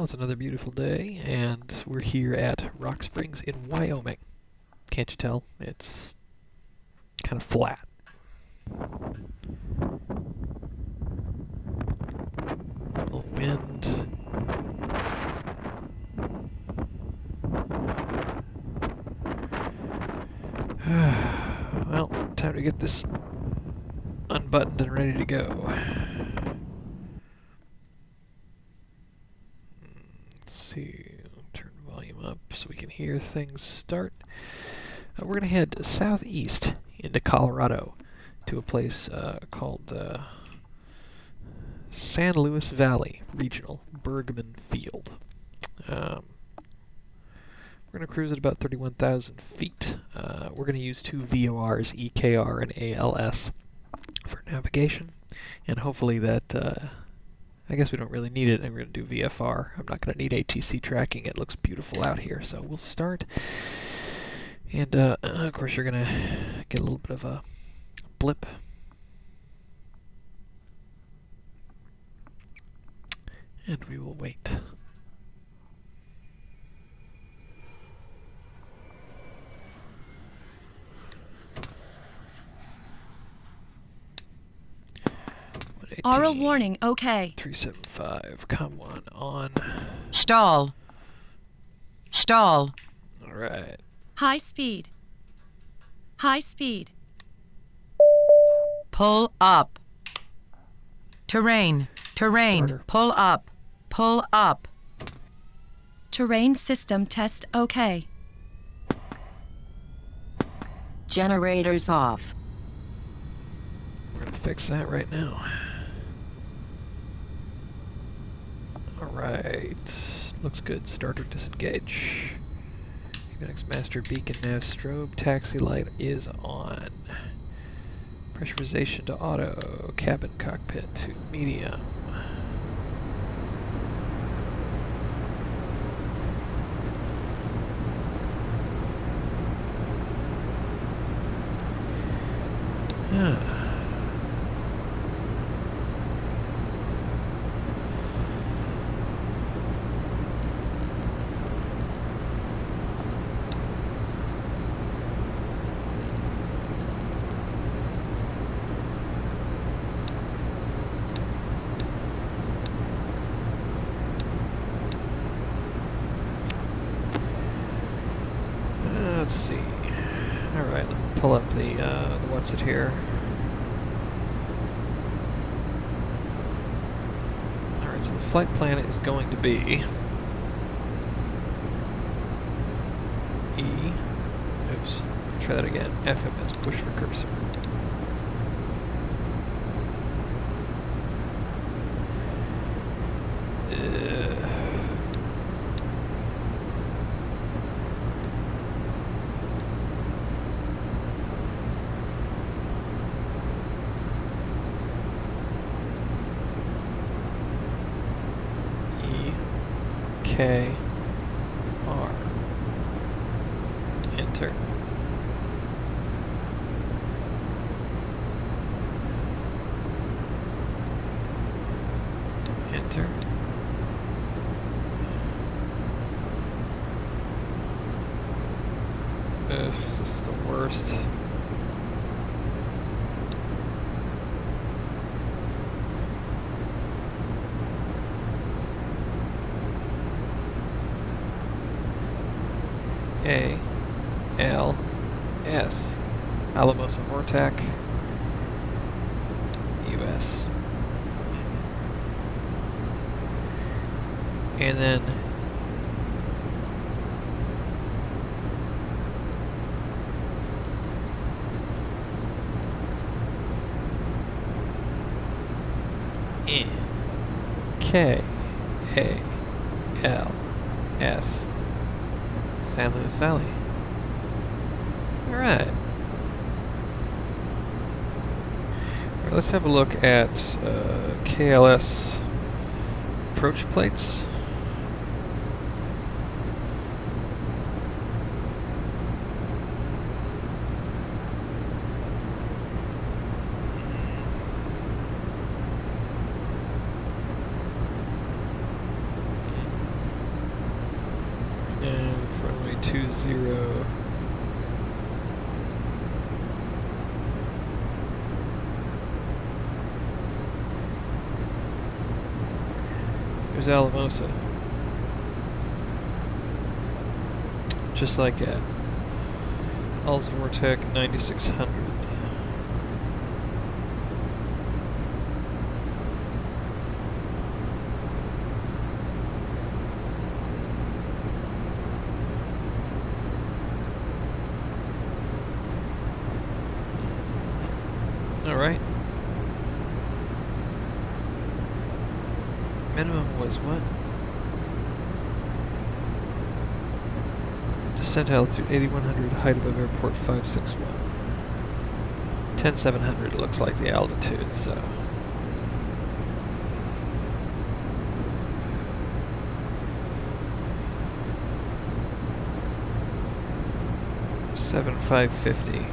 It's another beautiful day, and we're here at Rock Springs in Wyoming. Can't you tell? It's kind of flat. A little wind. Well, time to get this unbuttoned and ready to go. Let's see, turn volume up so we can hear things start. We're going to head southeast into Colorado to a place called San Luis Valley Regional Bergman Field. We're going to cruise at about 31,000 feet. We're going to use two VORs, EKR and ALS, for navigation, and hopefully that I guess we don't really need it, and we're going to do VFR. I'm not going to need ATC tracking. It looks beautiful out here. So we'll start. And, of course, you're going to get a little bit of a blip. And we will wait. Aural warning, okay. 375, come on. Stall. Stall. All right. High speed. High speed. Pull up. Terrain. Terrain. Starter. Pull up. Pull up. Terrain system test, okay. Generators off. We're going to fix that right now. Alright, looks good. Starter disengage. Unix master beacon nav strobe. Taxi light is on. Pressurization to auto. Cabin cockpit to medium. Let's see. Alright, let me pull up the what's it here. Alright, so the flight plan is going to be oops, try that again. FMS, push for cursor. KR. Enter. Enter. This is the worst. ALS. Alamosa Vortac. US. And then KALS. San Luis Valley. Alright. Let's have a look at KLS approach plates. runway 20. There's Alamosa. Just like at KALS Vortec 9600. Alright. Minimum was what? Descent altitude 8100, height above airport 561. 10700 looks like the altitude, so. $7,550.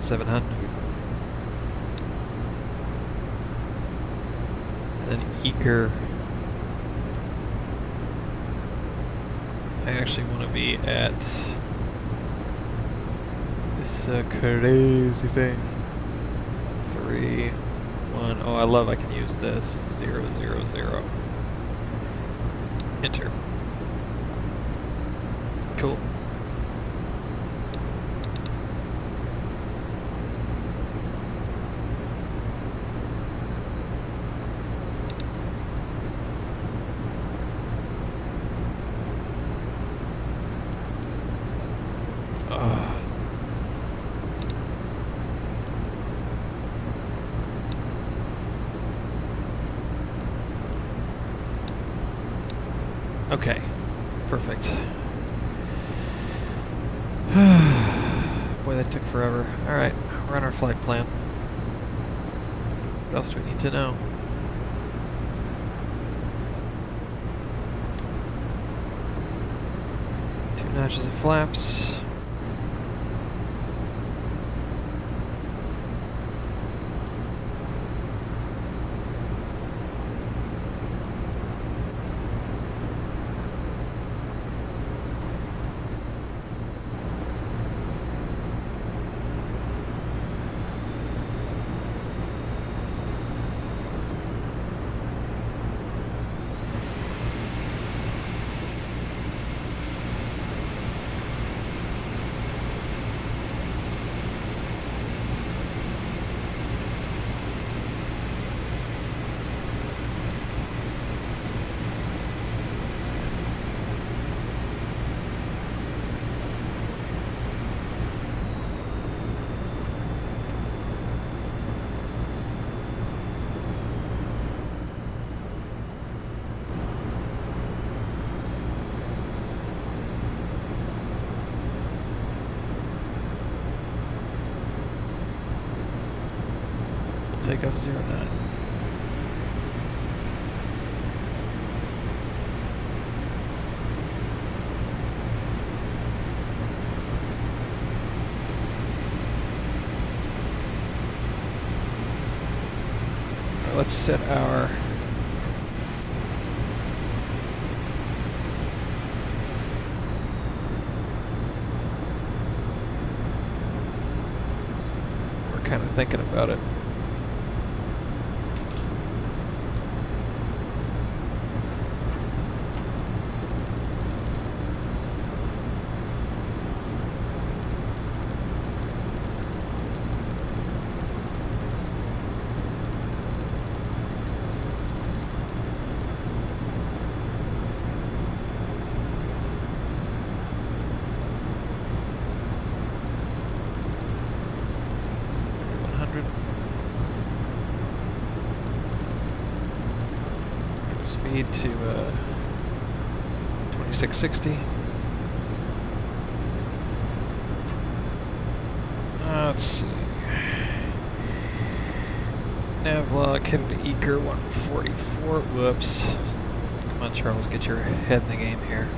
$700. And then Eaker. I actually want to be at this crazy thing. 3, 1. Oh, I love I can use this. 0, 0, 0. Enter. Cool. Okay, perfect. Boy, that took forever. Alright, we're on our flight plan. What else do we need to know? 2 notches of flaps. Takeoff 09. Let's set our we're kind of thinking about it. Speed to 2660. Let's see. Navlog headed to Eaker 144. Whoops. Come on, Charles, get your head in the game here.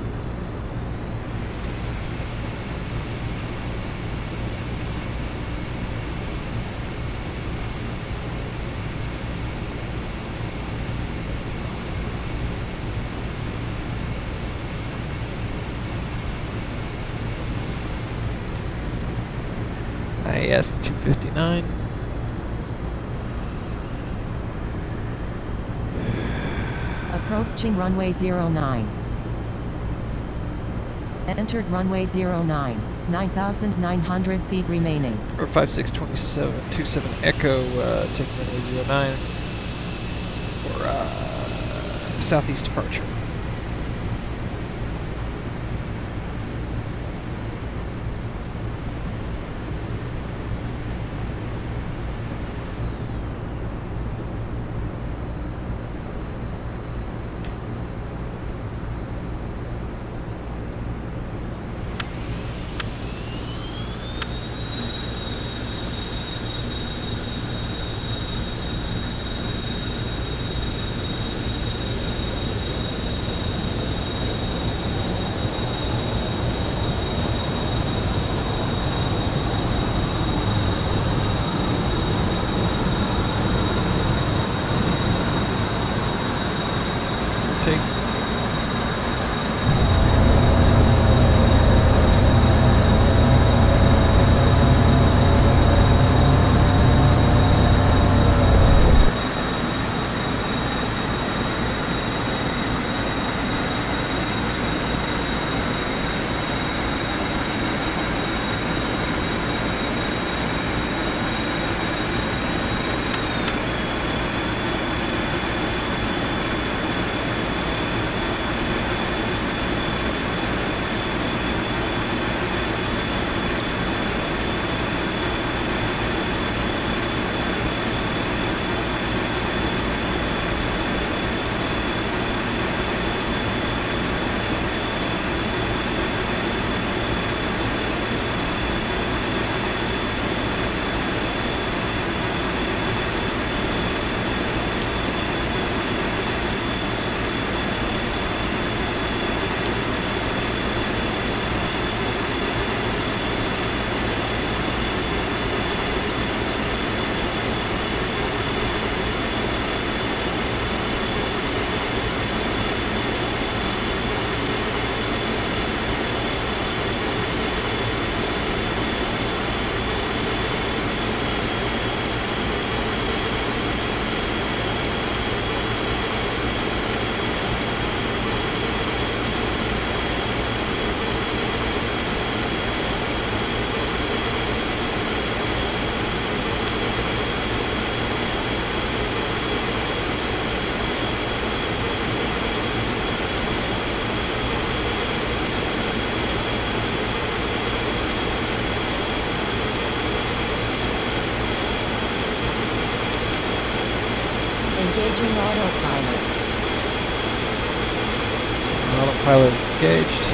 IS 259. Approaching runway 09. Entered runway 09. 9,900 feet remaining. Or 5627 Echo, taking runway 09 for southeast departure. Take. Engaging autopilot. Autopilot is engaged.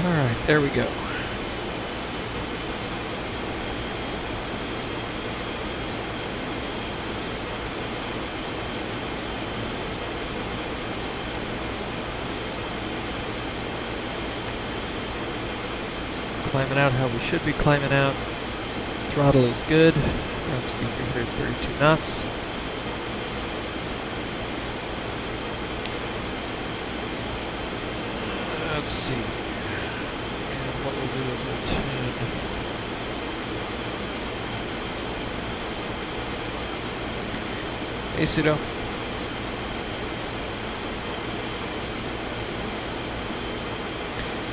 Alright, there we go. Climbing out how we should be climbing out. Throttle is good. Ground speed 332 knots. Let's see. And what we'll do is we'll tune. Hey, Pseudo.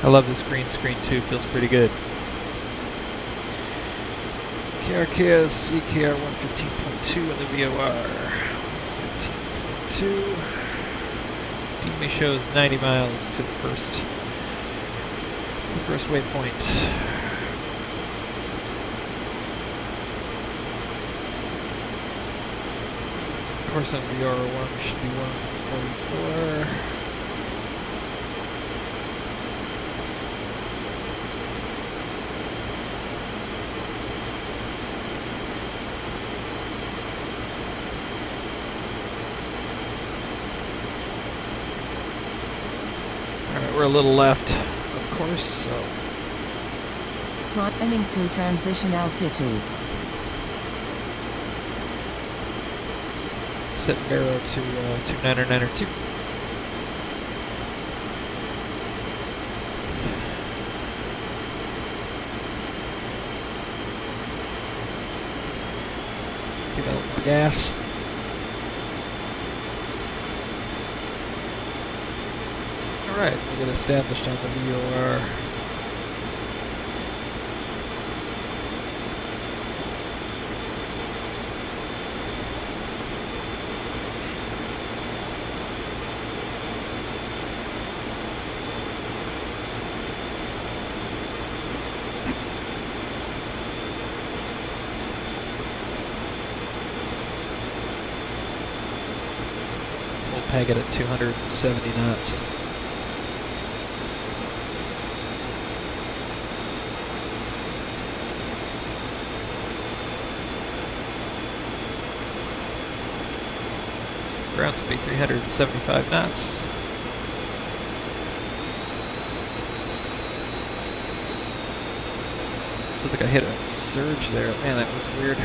I love this green screen too, feels pretty good. KRKS, EKR 115.2 and the VOR 115.2. DME shows 90 miles to the first waypoint. Of course on VOR1 should be 144. We're a little left, of course, so. Climbing through transition altitude. Set arrow to 2992. Develop more gas. Alright, we'll get established on the VOR. We'll peg it at 270 knots. Ground speed 375 knots. Feels like I hit a surge there. Man, that was weird.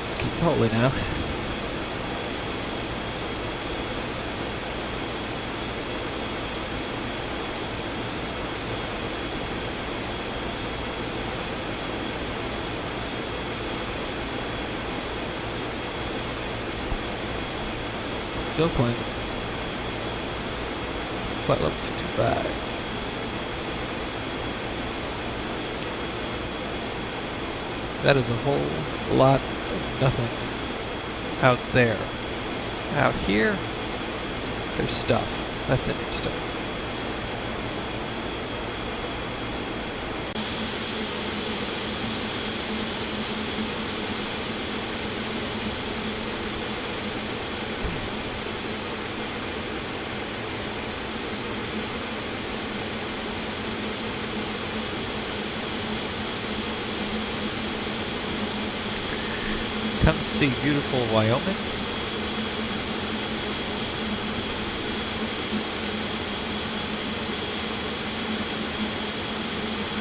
Let's keep holy now. Still climbing. Flight level 225. That is a whole lot of nothing out there. Out here, there's stuff. That's interesting. Come see beautiful Wyoming.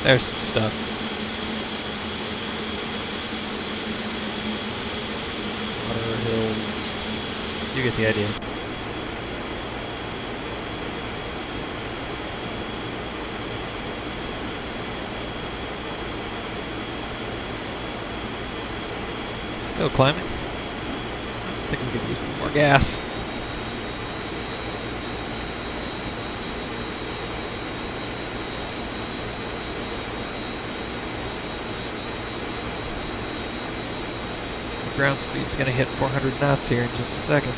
There's some stuff. Water, hills. You get the idea. Still climbing. I think we could use some more gas. The ground speed's going to hit 400 knots here in just a second.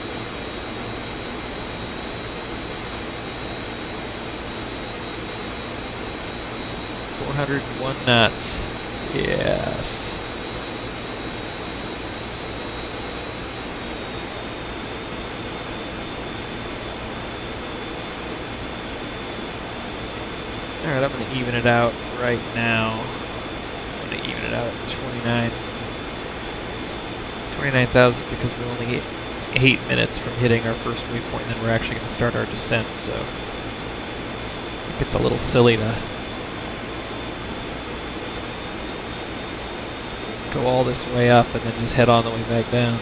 .401 knots. Yes. Alright, I'm going to even it out right now. I'm going to even it out at 29,000 because we're only 8 minutes from hitting our first waypoint, and then we're actually going to start our descent, so I think it's a little silly to go all this way up and then just head on the way back down.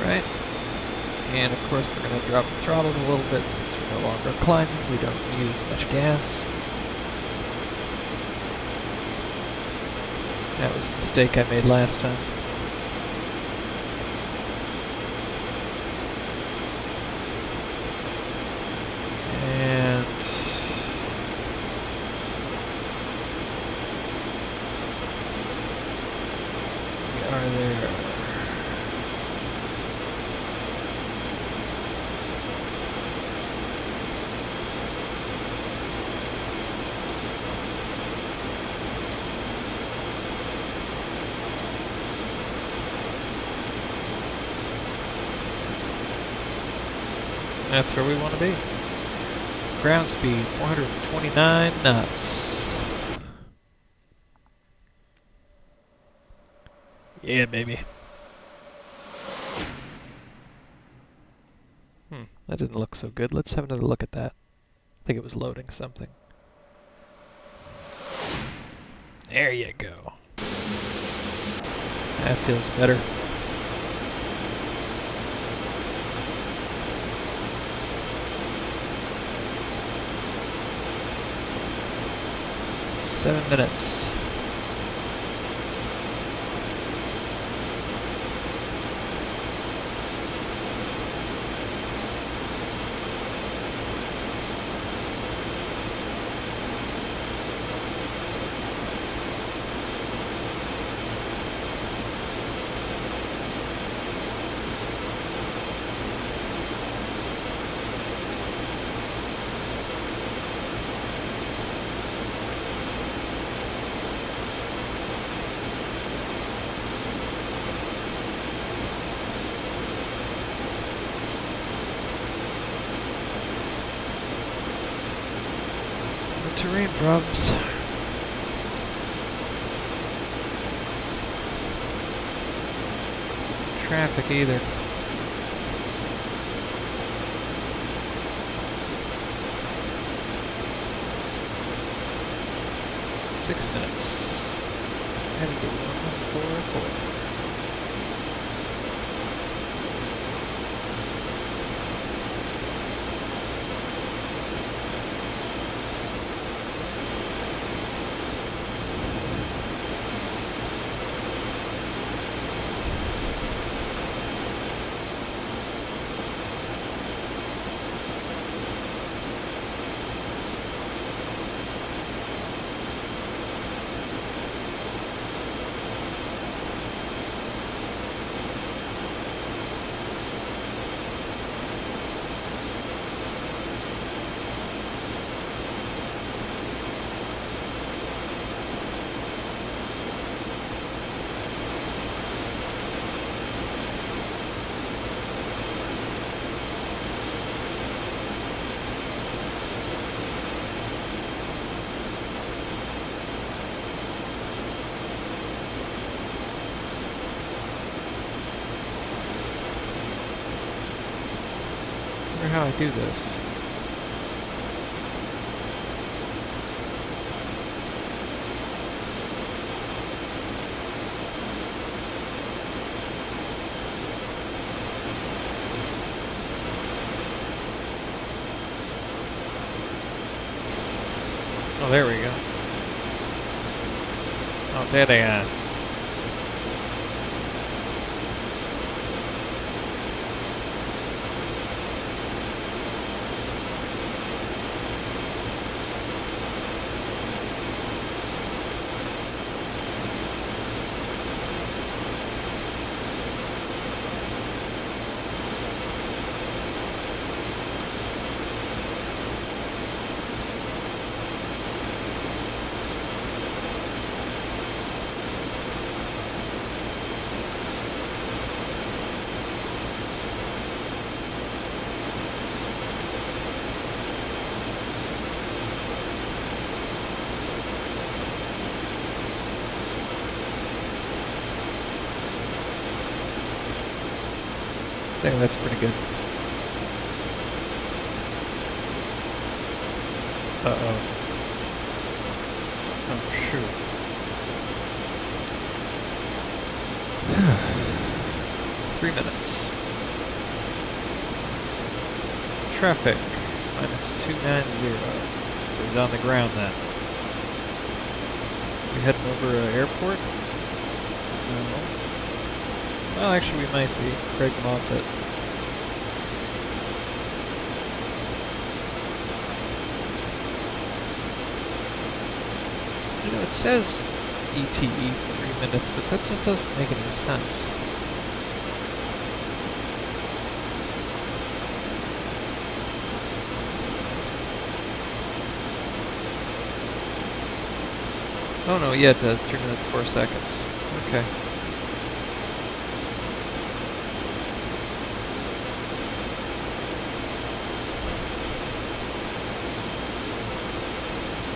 Right, and of course we're going to drop the throttles a little bit since we're no longer climbing. We don't need as much gas. That was a mistake I made last time. And we are there. That's where we want to be. Ground speed, 429 knots. Yeah, baby. That didn't look so good. Let's have another look at that. I think it was loading something. There you go. That feels better. Seven minutes. Terrain problems. Traffic either. Six minutes. Heading to 144. I wonder how I do this. Oh, there we go. Oh, there they are. I think that's pretty good. Uh-oh. Oh, shoot. Three minutes. Traffic, minus 290. So he's on the ground then. We heading over airport? No. Well, actually, we might be. Craig Moffat. You know, it says ETE 3 minutes, but that just doesn't make any sense. Oh no, yeah it does. 3 minutes, 4 seconds. Okay.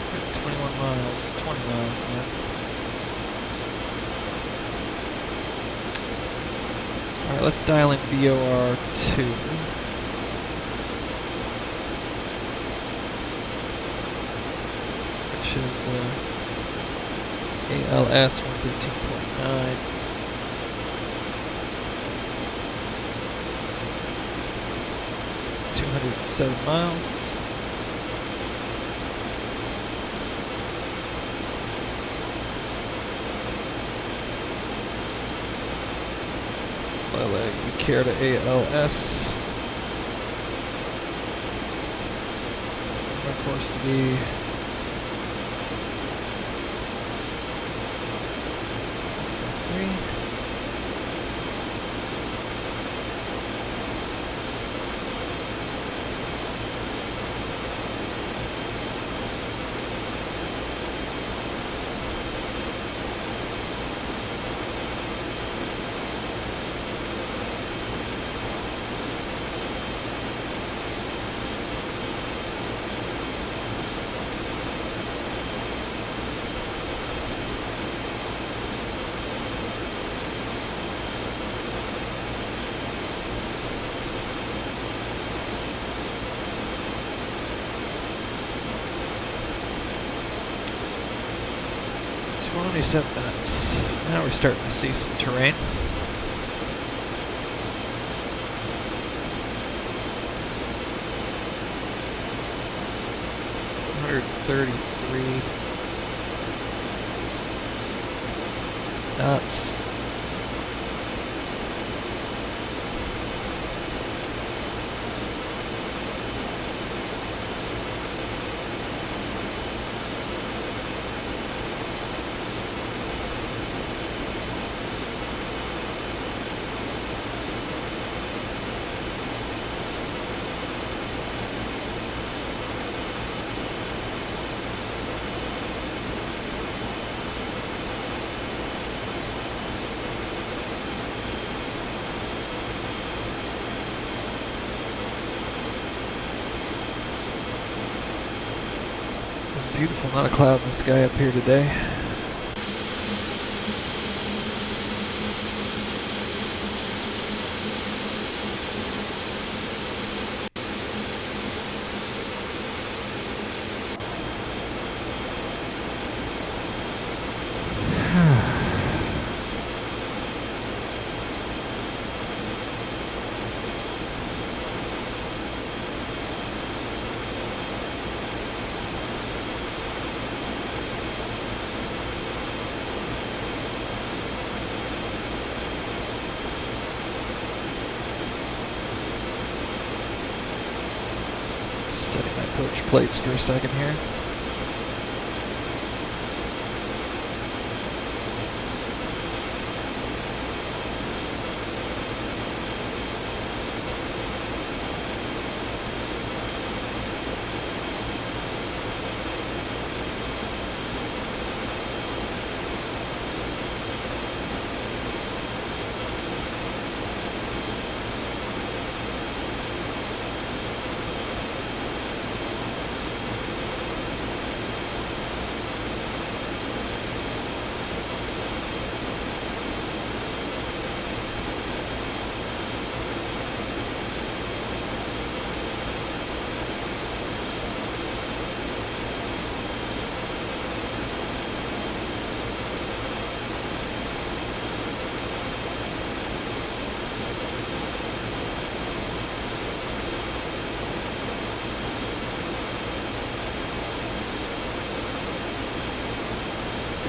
Good, 21 miles, 20 miles now. Alright, let's dial in VOR 2. Which is ALS 113.9. $207 miles. Fly leg, we care to ALS. Our course to be minutes. Now we're starting to see some terrain. Knots. Beautiful, not a cloud in the sky up here today. Study my approach plates for a second here.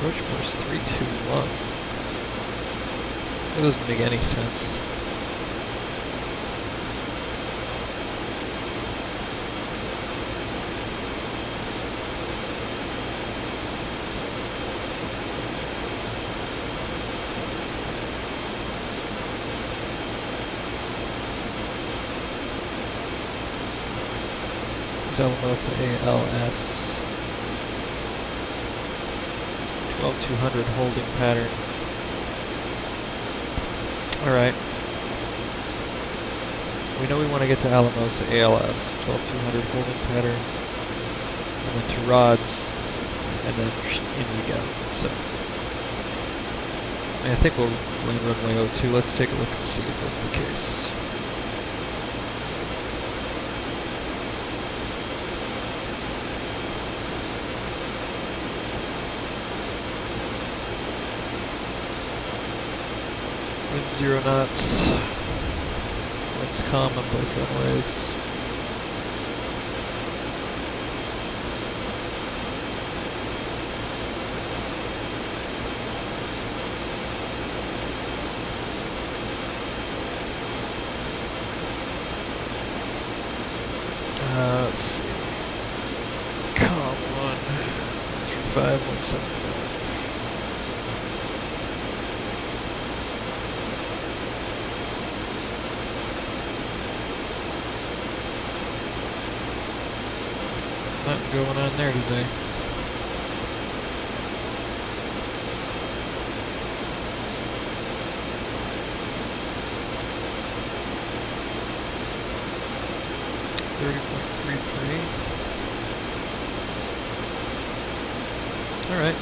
Approach course 321. It doesn't make any sense. Alamosa ALS 12200 holding pattern. Alright. We know we want to get to Alamosa ALS 12200 holding pattern, and then to rods, and then in we go. So I think we'll run runway 02. Let's take a look and see if that's the case. Wind 0 knots. Wind's calm on both runways. Let's see. Calm 1, 175. Nothing going on there today. All right.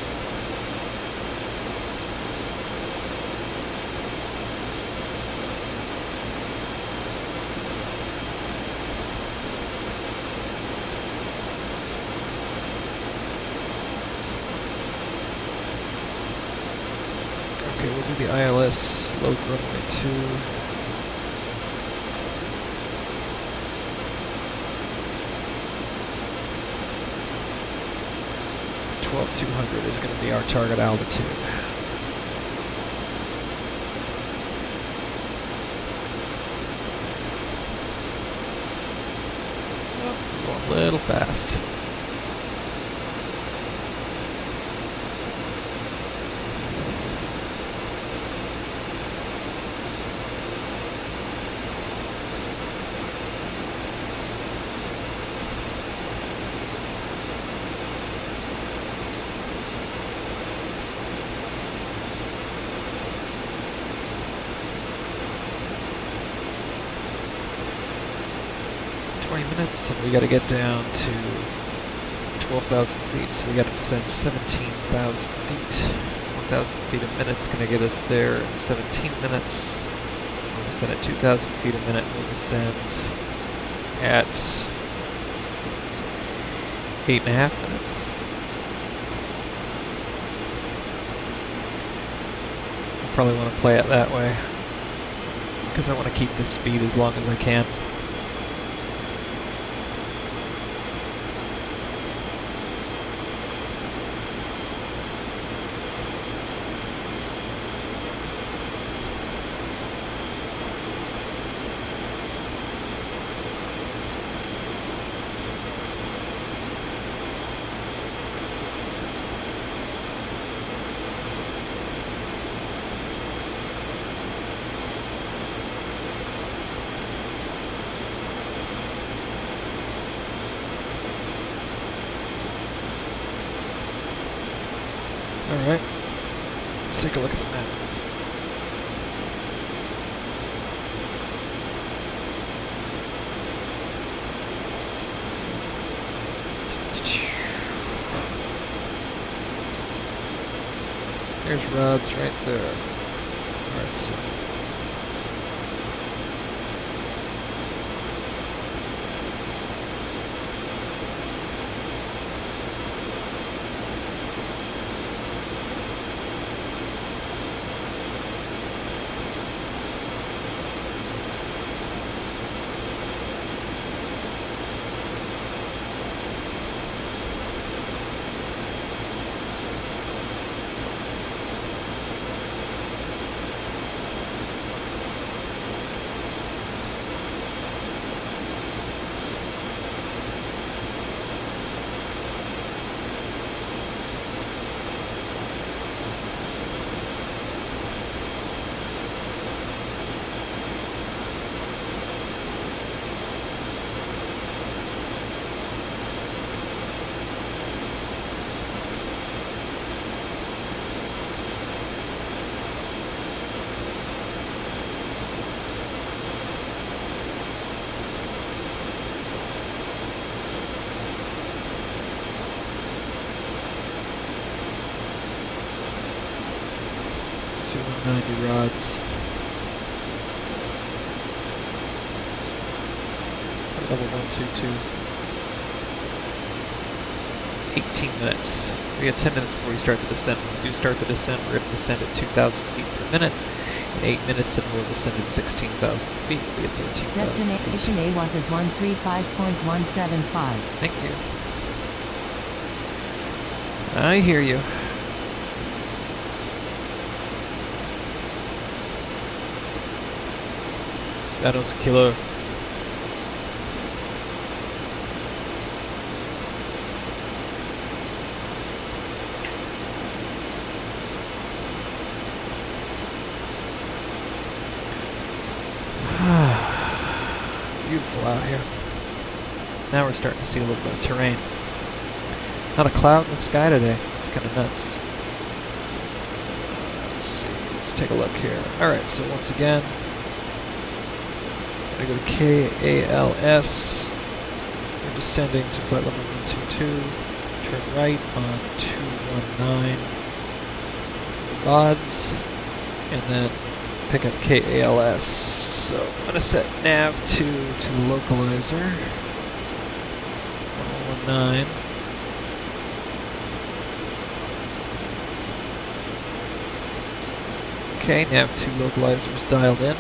Okay, we'll do the ILS load runway 2. $12,200 is going to be our target altitude. Oh, going a little fast. Minutes, and we got to get down to 12,000 feet, so we got to descend 17,000 feet. 1,000 feet a minute's going to get us there in 17 minutes. We'll descend at 2,000 feet a minute. We'll descend at 8.5 minutes. I probably want to play it that way because I want to keep this speed as long as I can. Alright, let's take a look at the map. There's rods right there. Alright, so 90 rods. Level 122. 18 minutes. We got 10 minutes before we start the descent. When we do start the descent, we're going to descend at 2,000 feet per minute. In 8 minutes, then we'll descend at 16,000 feet. We'll be at 13,000 feet. Destination AWAS is 135.175. Thank you. I hear you. That was killer. Beautiful out here. Now we're starting to see a little bit of terrain. Not a cloud in the sky today. It's kind of nuts. Let's see. Let's take a look here. Alright, so once again, I'm going to go to KALS. We're descending to flight level 122. Turn right on 219 rods. And then pick up KALS. So I'm going to set nav to the localizer. 119. Okay, nav 2 localizer's dialed in.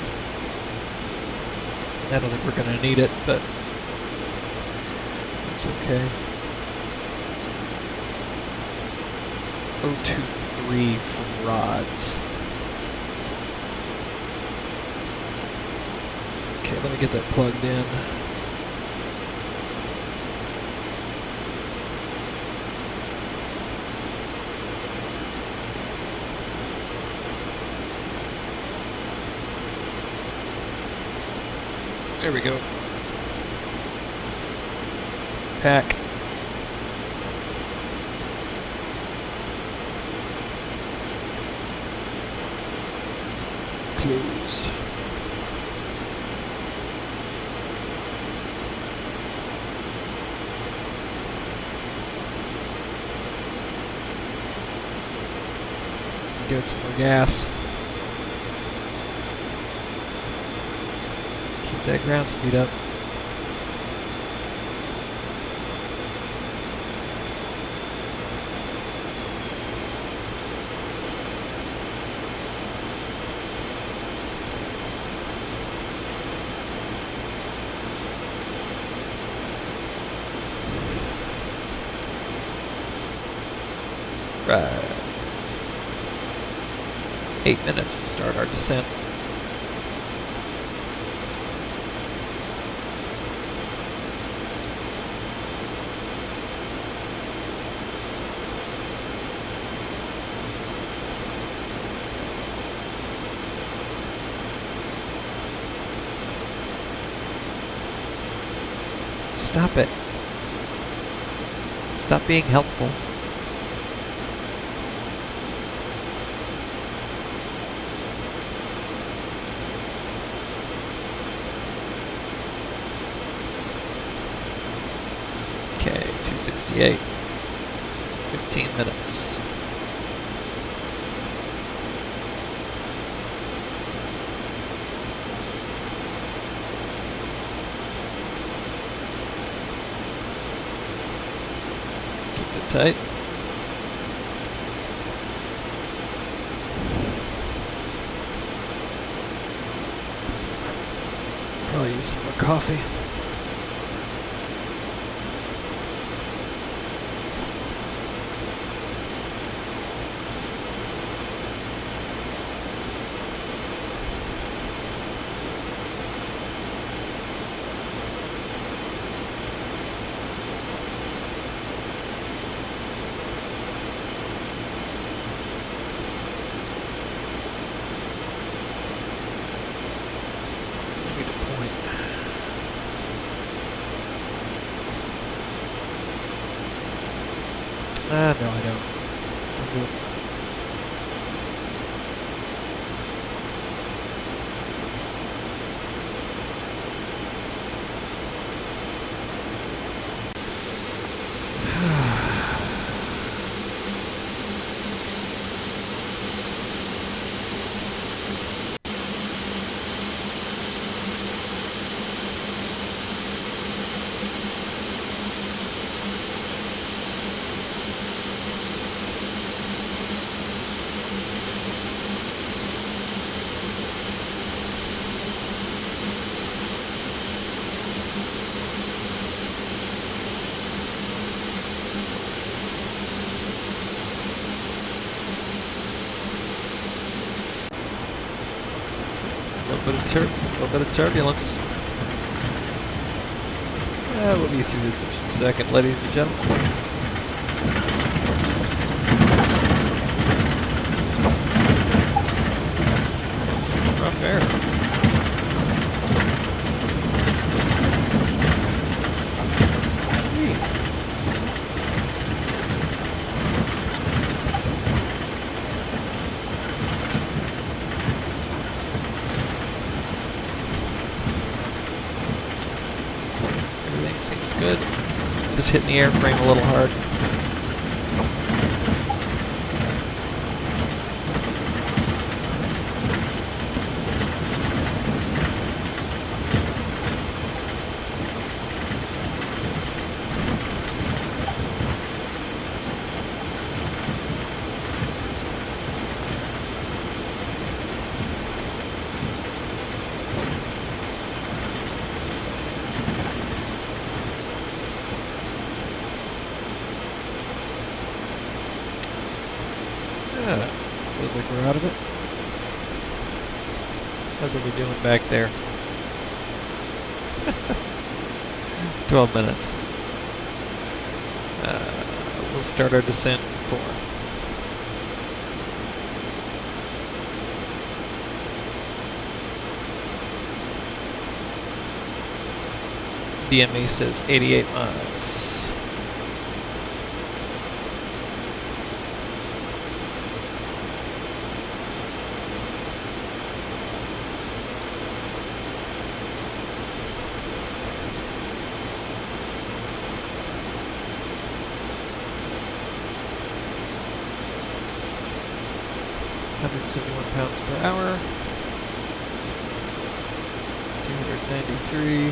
I don't think we're going to need it, but that's okay. 023 from rods. Okay, let me get that plugged in. There we go. Pack. Close. Get some more gas. Keep that ground speed up. Right. 8 minutes, we'll start our descent. Stop it. Stop being helpful. Okay, 268. 15 minutes. Keep it tight. Probably use some more coffee. Need a point. No, I don't. I'm good. little bit of turbulence. We'll be through this in just a second, ladies and gentlemen. Some rough air. Good. Just hitting the airframe a little hard. Feels like we're out of it. How's it we doing back there? 12 minutes. We'll start our descent in 4. DME says 88 miles. £171 per hour. 293.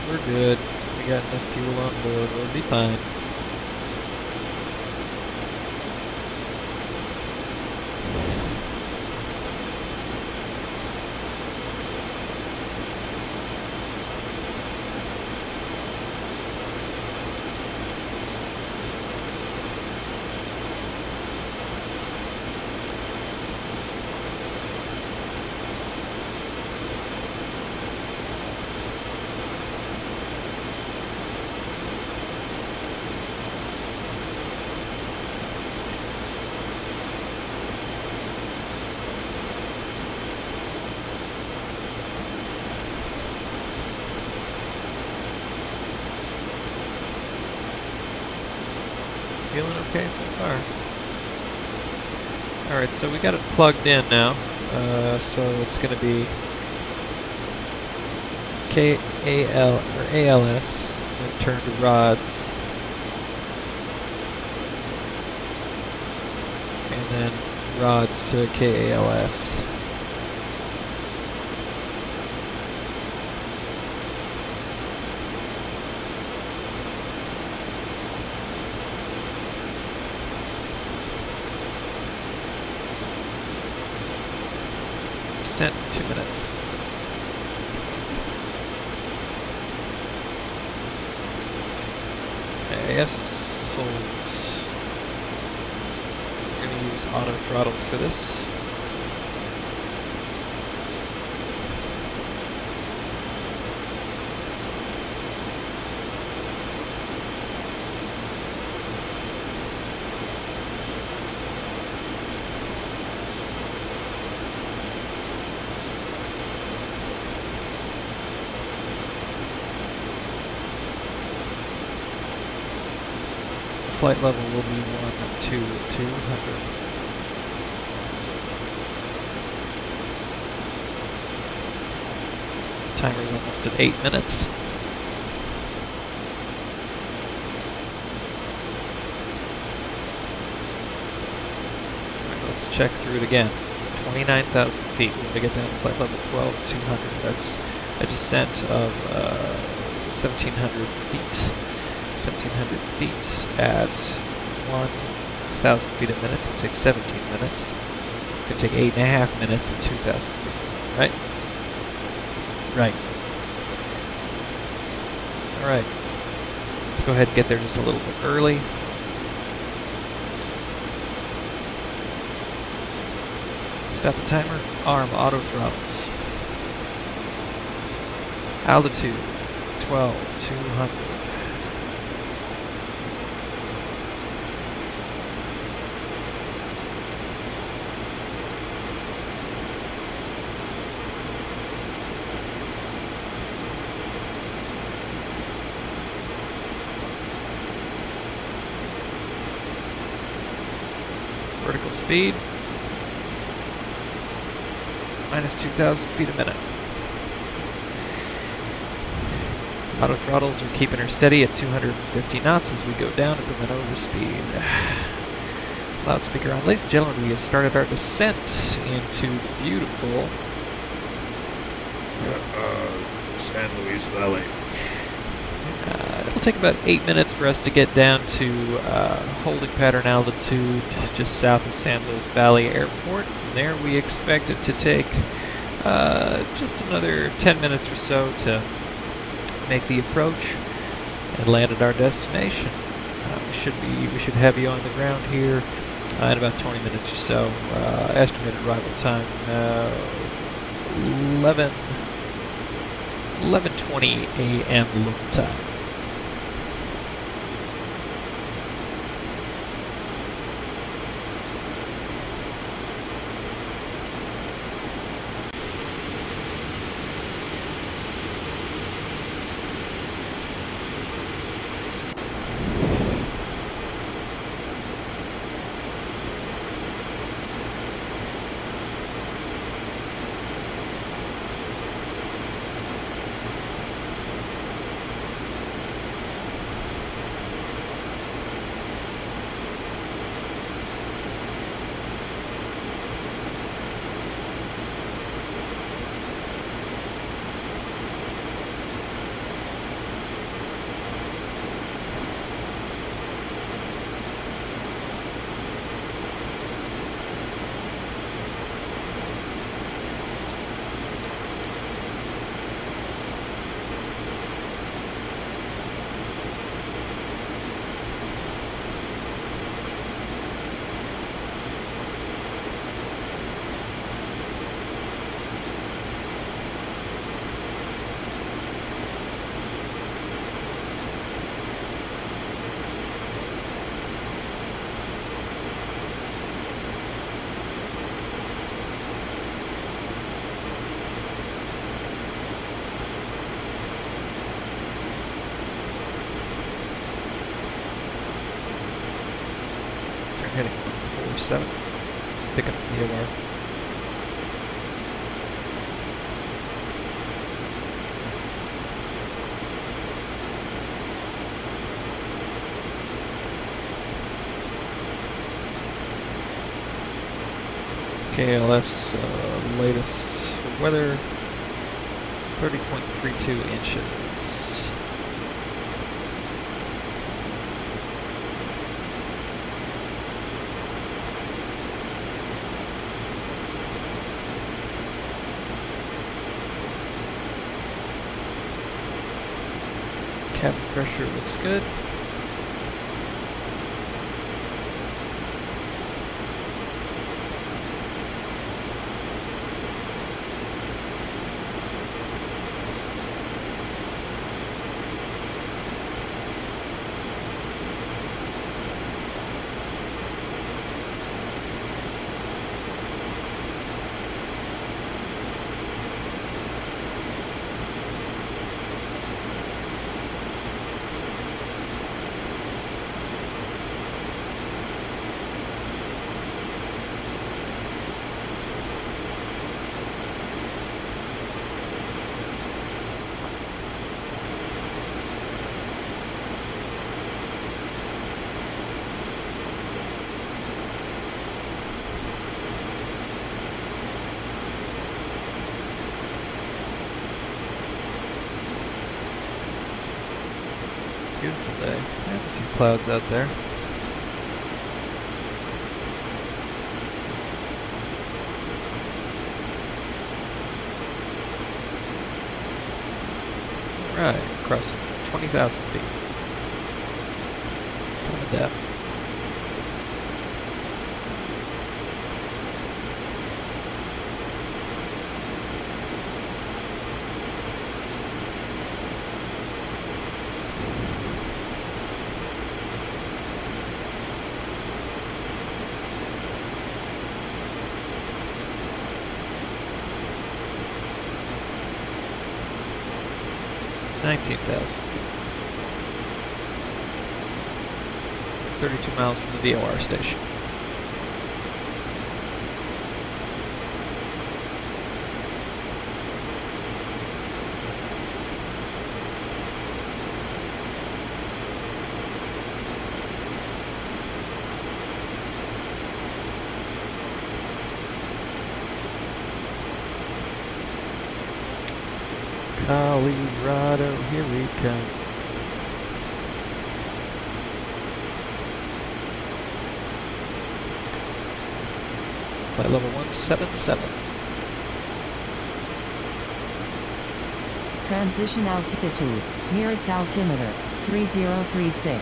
We're good. We got enough fuel on board. We'll be fine. Feeling okay so far. Alright, so we got it plugged in now. So it's going to be KAL or ALS, then turn to rods, and then rods to KALS. Descent in 2 minutes. AS souls. We're going to use auto throttles for this. Flight level will be 1, 2, 200. Timer's almost at 8 minutes. Alright, let's check through it again. 29,000 feet. We're going to get down to flight level 12, 200. That's a descent of 1,700 feet. 1,700 feet at 1,000 feet a minute. It's going to take 17 minutes. It's going to take 8.5 minutes at 2,000 feet. Right? Right. Alright. Let's go ahead and get there just a little bit early. Stop the timer. Arm auto throttles. Altitude 12,200. Vertical speed minus 2,000 feet a minute. Auto throttles are keeping her steady at 250 knots as we go down at the maneuver speed. Loudspeaker on. Ladies and gentlemen, we have started our descent into the beautiful San Luis Valley. it'll take about 8 minutes for us to get down to holding pattern altitude just south of San Luis Valley Airport. From there, we expect it to take just another 10 minutes or so to make the approach and land at our destination. We should have you on the ground here in about 20 minutes or so. Estimated arrival time 11:20 a.m. local time. Heading 47. Pick up the VOR. KLS latest weather 30.32 inches. Cabin pressure looks good. Beautiful day. There's a few clouds out there. Right, crossing 20,000 feet. Kind of depth. 19,000. 32 miles from the VOR station. Colorado, here we come. Flight level 177. Transition altitude. Nearest altimeter, 3036.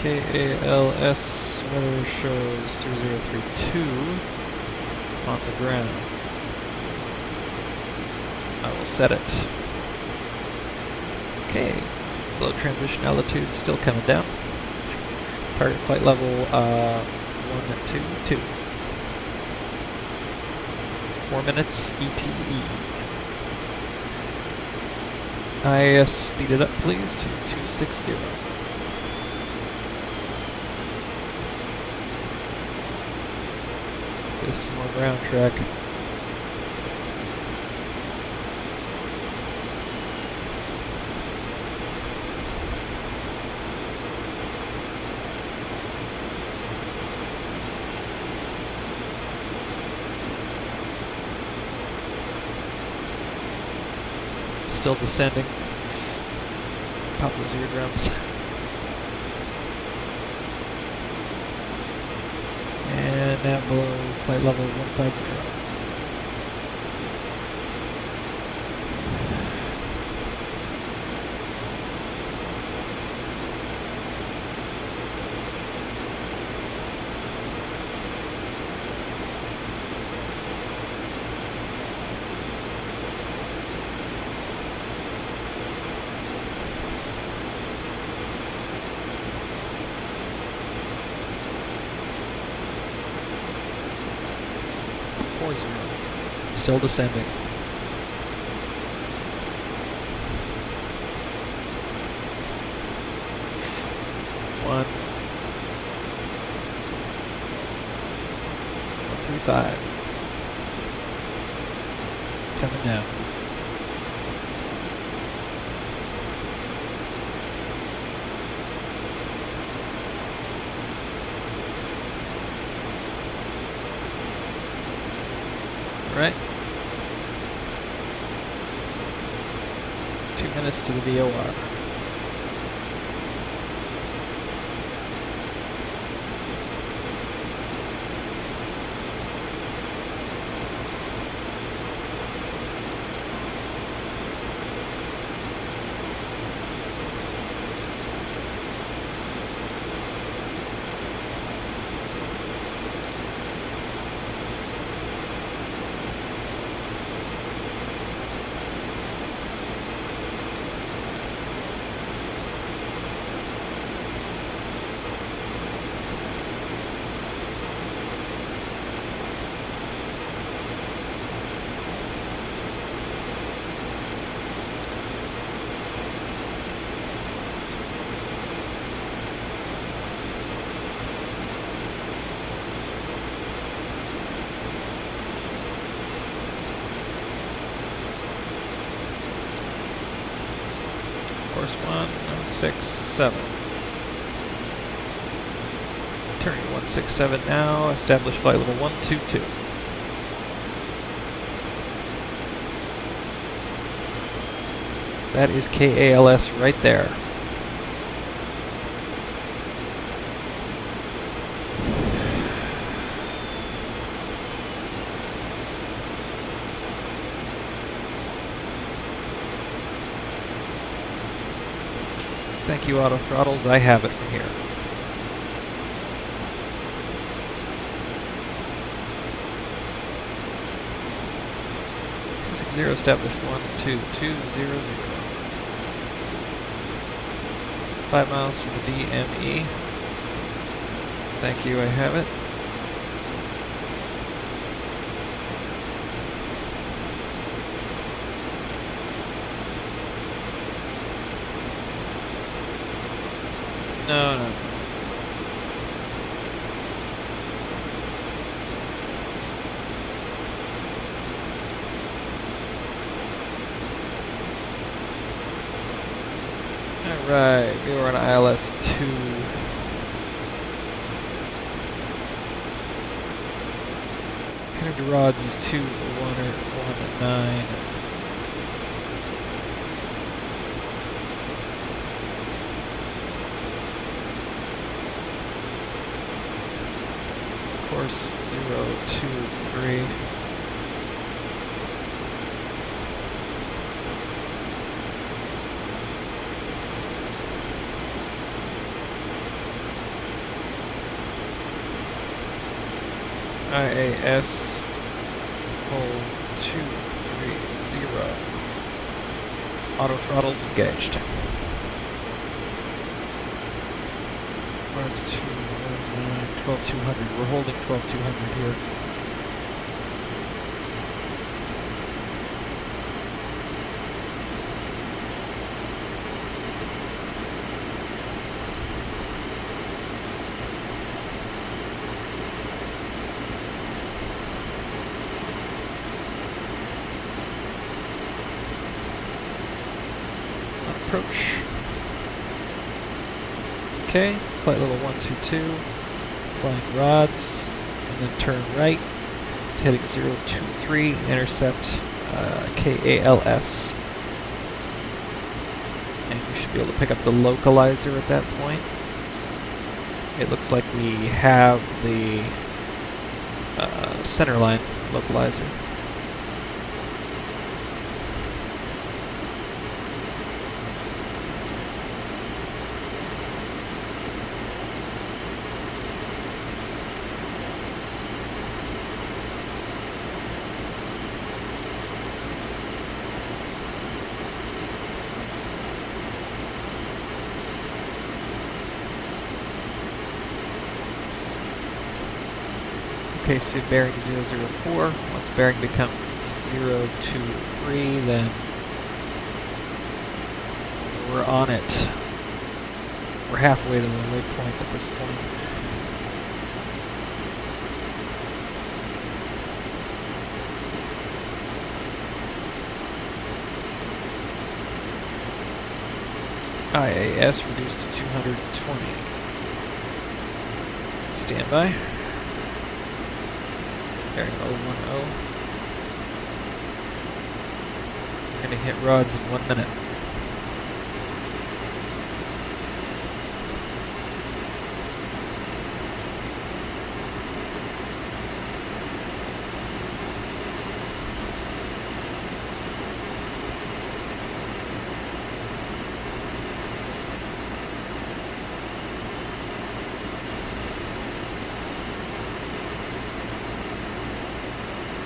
KALS weather shows 3032 on the ground. I will set it. Okay, low transition altitude still coming down. Target flight level 122. 4 minutes ETE. I speed it up please to 260. Get some more ground track. Still descending. Pop those eardrums. And now below flight level 150. Still descending. One, 135. Coming down. Right. 2 minutes to the VOR. Course 167. Turning 167 now. Establish flight level 122. That is KALS right there. Thank you, auto throttles. I have it from here. 0 established 12200. 5 miles from the DME. Thank you, I have it. No, no. Alright, we were on ILS 2. Connected to rods is 2, 1 or 1, 9. Course 0, 2, 3. IAS hold 230. Auto throttles engaged. That's 219, 12200. We're holding 12200 here. Approach. Okay, flight level 122, flying rods, and then turn right, heading 023, intercept KALS. And we should be able to pick up the localizer at that point. It looks like we have the centerline localizer. Okay, so bearing 004. Once bearing becomes 023, then we're on it. We're halfway to the waypoint at this point. IAS reduced to 220. Standby. Bearing 010. We're gonna hit rods in 1 minute.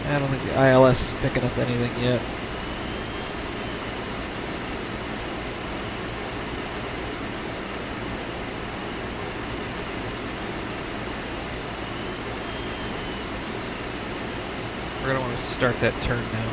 I don't think the ILS is picking up anything yet. We're going to want to start that turn now.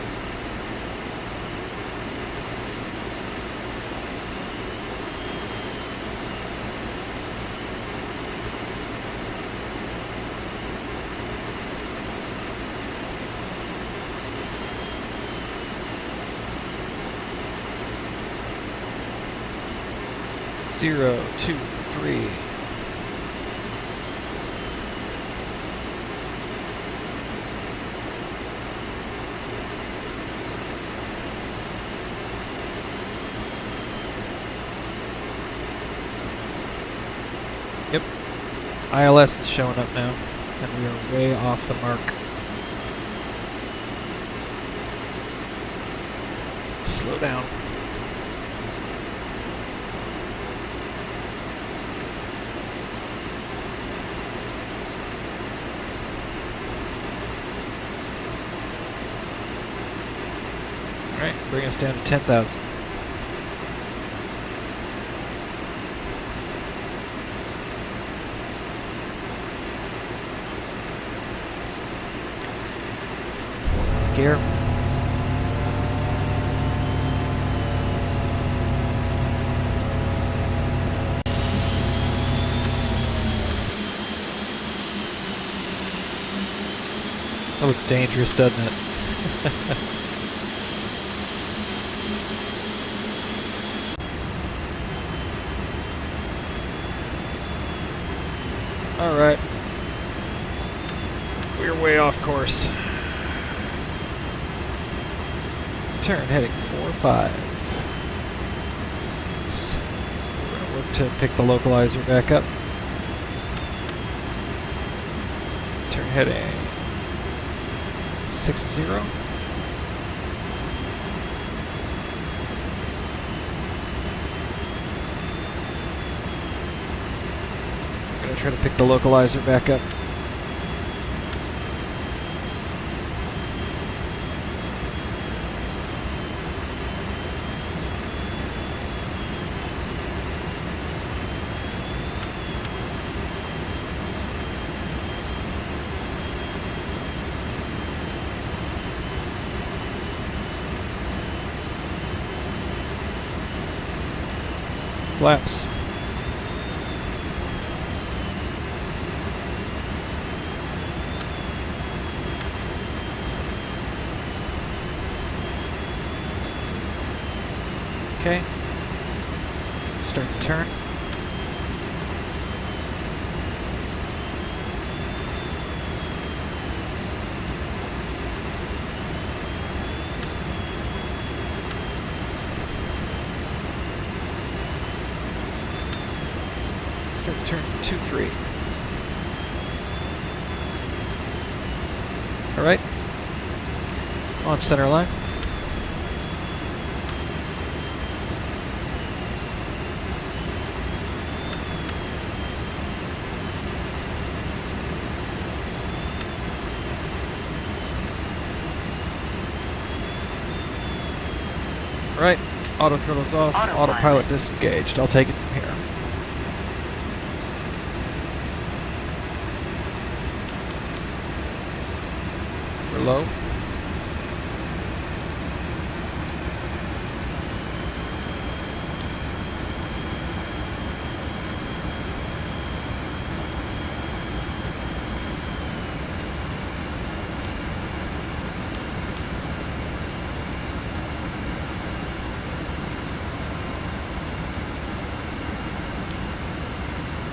Zero, 2, 3. Yep. ILS is showing up now, and we are way off the mark. Slow down. Alright, bring us down to 10,000. Gear. That looks dangerous, doesn't it? Alright. We're way off course. Turn heading 4-5. We're going to work to pick the localizer back up. Turn heading 60. I'm going to try to pick the localizer back up. Flaps. Okay. Start the turn. Start the turn for 2-3. Alright. On center line. Right, auto throttle's off, autopilot disengaged. I'll take it from here. We're low.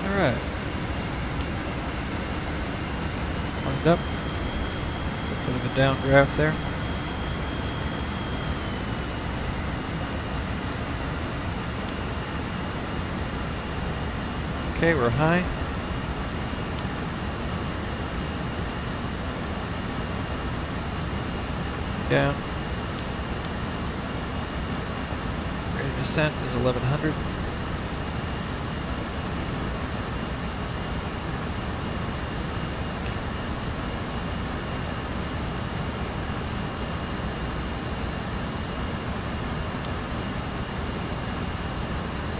Alright. Lined up. Bit of a downdraft there. Okay, we're high. Down. Rate of descent is 1100.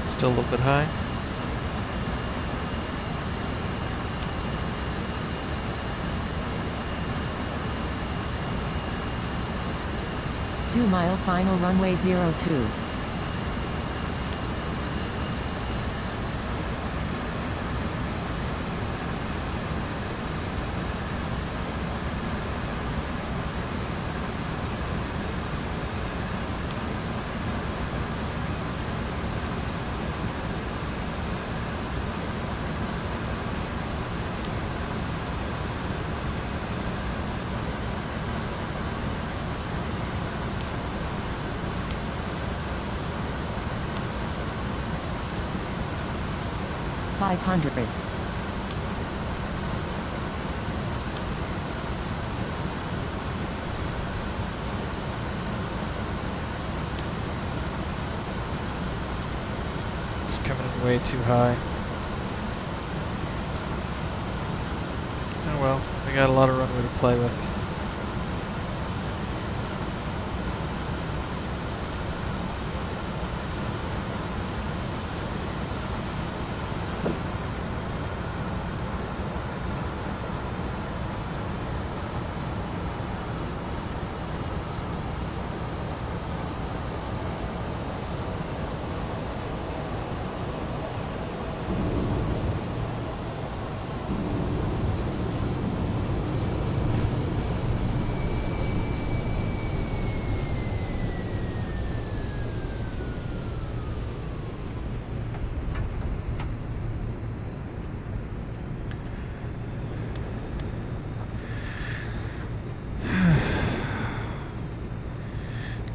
Still a little bit high. Two-mile final runway 02. $500. It's coming in way too high. Oh well, we got a lot of runway to play with.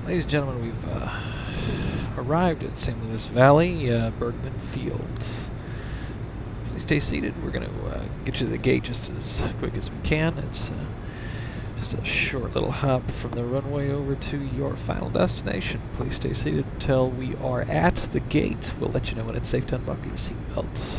Ladies and gentlemen, we've arrived at St. Louis Valley, Bergman Fields. Please stay seated. We're going to get you to the gate just as quick as we can. It's just a short little hop from the runway over to your final destination. Please stay seated until we are at the gate. We'll let you know when it's safe to unbuckle your seatbelt.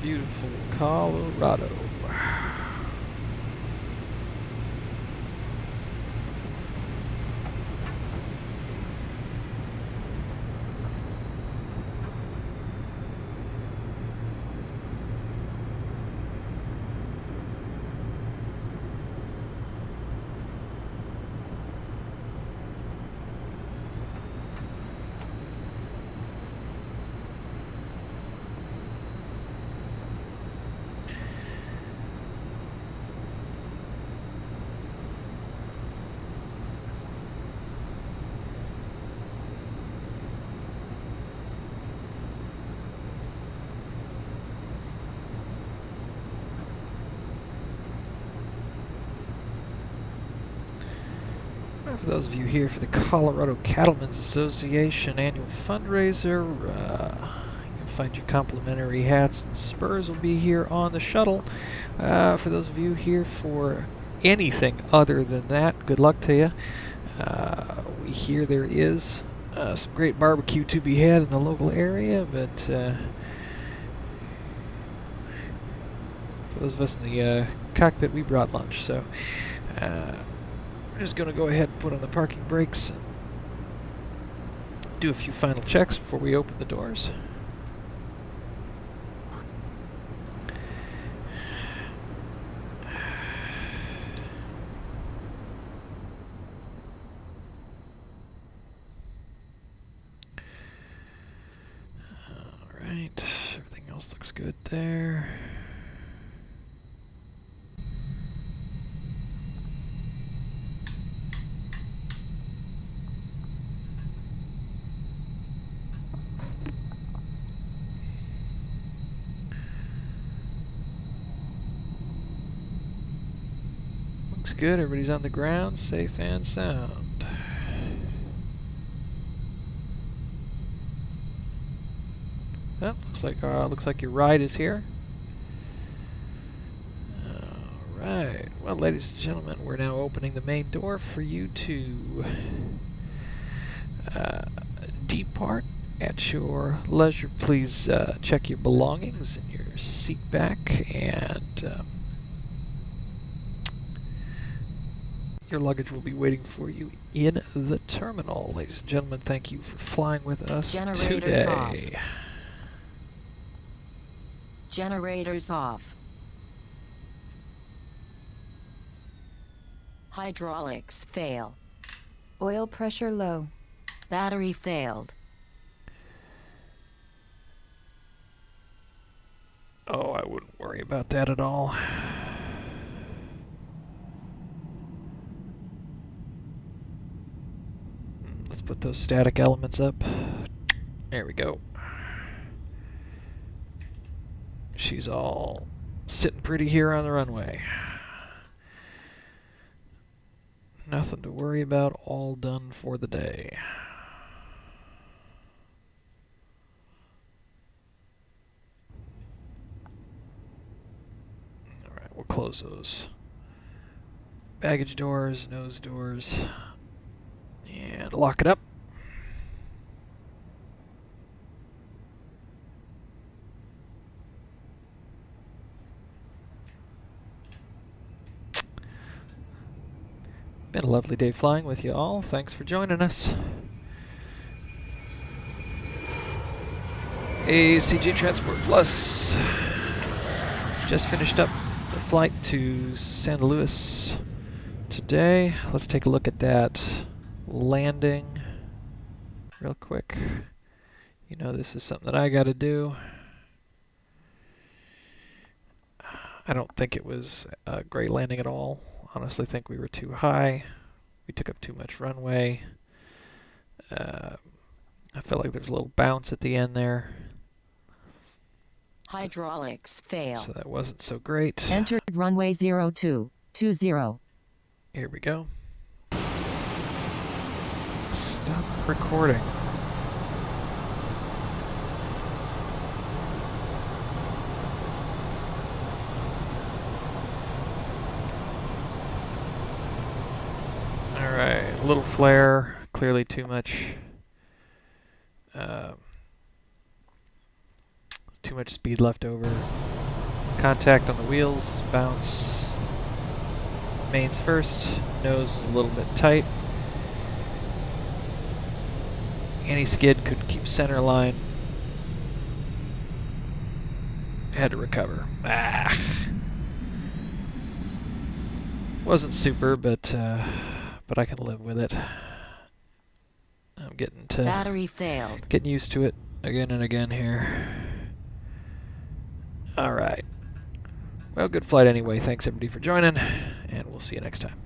Beautiful Colorado. For those of you here for the Colorado Cattlemen's Association annual fundraiser, you'll find your complimentary hats and spurs will be here on the shuttle. For those of you here for anything other than that, good luck to you. We hear there is some great barbecue to be had in the local area, but for those of us in the cockpit, we brought lunch, so we're just going to go ahead and put on the parking brakes and do a few final checks before we open the doors. Alright, everything else looks good there. Looks good, everybody's on the ground, safe and sound. Oh, looks like your ride is here. Alright, well ladies and gentlemen, we're now opening the main door for you to depart at your leisure. Please check your belongings in your seat back, and your luggage will be waiting for you in the terminal. Ladies and gentlemen, thank you for flying with us Generators off. today. Generators off. Hydraulics fail. Oil pressure low. Battery failed. Oh, I wouldn't worry about that at all. Let's put those static elements up. There we go. She's all sitting pretty here on the runway. Nothing to worry about, all done for the day. close those. Baggage doors, nose doors, and lock it up. Been a lovely day flying with you all. Thanks for joining us. ACG Transport Plus. Just finished up the flight to San Luis today. Let's take a look at that landing real quick. You know, this is something that I got to do. I don't think it was a great landing at all. Honestly, think we were too high. We took up too much runway. I felt like there's a little bounce at the end there. Hydraulics fail. So that wasn't so great. Entered runway 0220. Here we go. Stop recording. Alright, a little flare, clearly too much speed left over. Contact on the wheels, bounce. Mains first, nose was a little bit tight. Anti-skid couldn't keep center line. Had to recover. Wasn't super, but I can live with it. I'm getting Battery failed. getting used to it again and again here. All right. Well, good flight anyway. Thanks everybody for joining, and we'll see you next time.